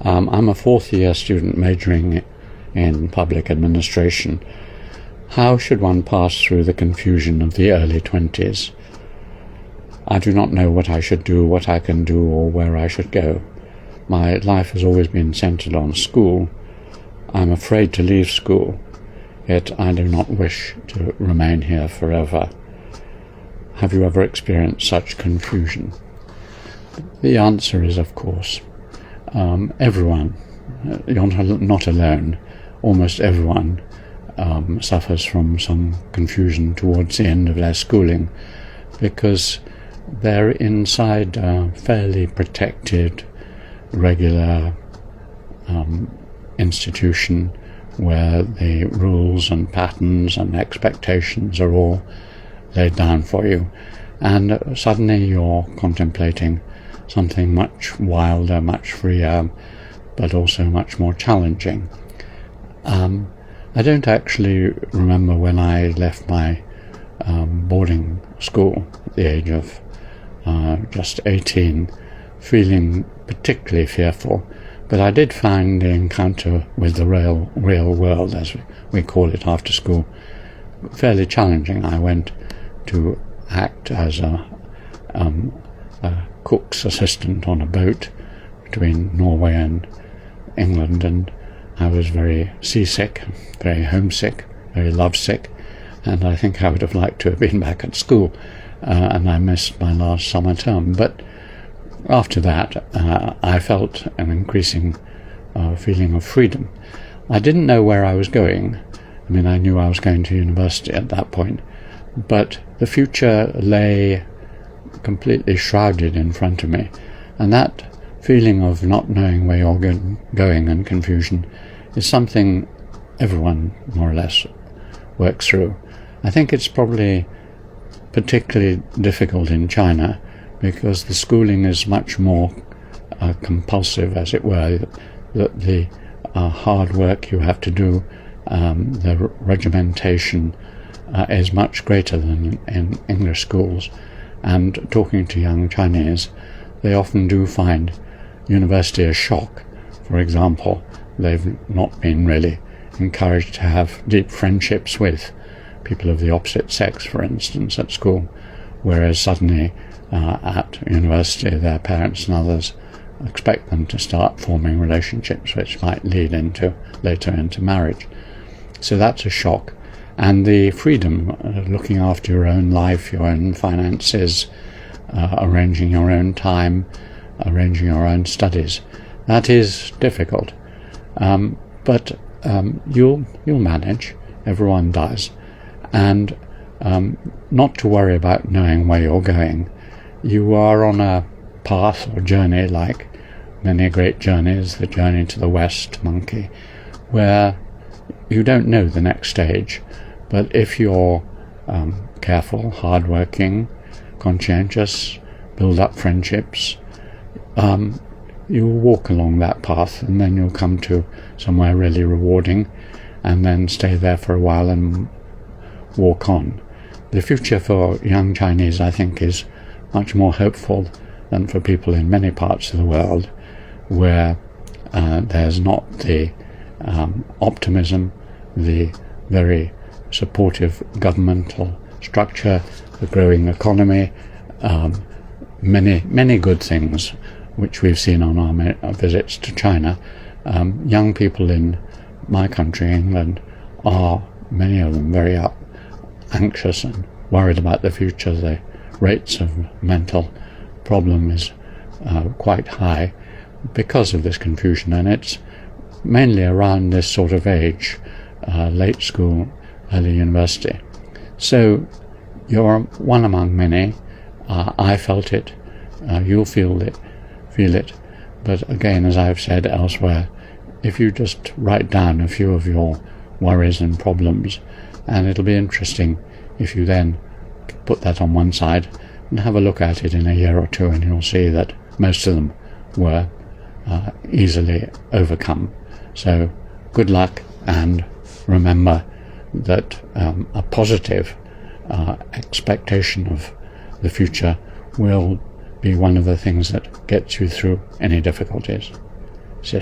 I'm a fourth-year student majoring in public administration. How should one pass through the confusion of the early 20s? I do not know what I should do, what I can do, or where I should go. My life has always been centered on school. I'm afraid to leave school, yet I do not wish to remain here forever. Have you ever experienced such confusion? The answer is, of course, everyone. You're not alone. Almost everyone suffers from some confusion towards the end of their schooling, because they're inside a fairly protected, regular institution where the rules and patterns and expectations are all laid down for you, and suddenly you're contemplating something much wilder, much freer, but also much more challenging. I don't actually remember when I left my boarding school at the age of just 18 feeling particularly fearful, but I did find the encounter with the real world, as we call it after school, fairly challenging. I went to act as a cook's assistant on a boat between Norway and England, and I was very seasick, very homesick, very lovesick, and I think I would have liked to have been back at school, and I missed my last summer term. But after that, I felt an increasing feeling of freedom. I didn't know where I was going. I mean, I knew I was going to university at that point, but the future lay completely shrouded in front of me, and that feeling of not knowing where you're going and confusion is something everyone more or less works through. I think it's probably particularly difficult in China because the schooling is much more compulsive, as it were. The hard work you have to do, the regimentation is much greater than in English schools. And talking to young Chinese, they often do find university a shock. For example, they've not been really encouraged to have deep friendships with people of the opposite sex, for instance, at school, whereas suddenly at university their parents and others expect them to start forming relationships which might lead later into marriage. So that's a shock. And the freedom, looking after your own life, your own finances, arranging your own time, arranging your own studies, that is difficult. But you'll manage. Everyone does. And not to worry about knowing where you're going. You are on a path or journey, like many great journeys, the journey to the West, Monkey, where you don't know the next stage. But if you're careful, hardworking, conscientious, build up friendships, you'll walk along that path, and then you'll come to somewhere really rewarding, and then stay there for a while and walk on. The future for young Chinese, I think, is much more hopeful than for people in many parts of the world, where there's not the optimism, the very supportive governmental structure, the growing economy, many good things which we've seen on our visits to China. Young people in my country, England, are, many of them, very anxious and worried about the future. The rates of mental problem is quite high because of this confusion, and it's mainly around this sort of age, late school, early university. So you're one among many. I felt it. You'll feel it. But again, as I've said elsewhere, if you just write down a few of your worries and problems, and it'll be interesting if you then put that on one side and have a look at it in a year or two, and you'll see that most of them were easily overcome. So good luck, and remember that a positive expectation of the future will be one of the things that gets you through any difficulties. Så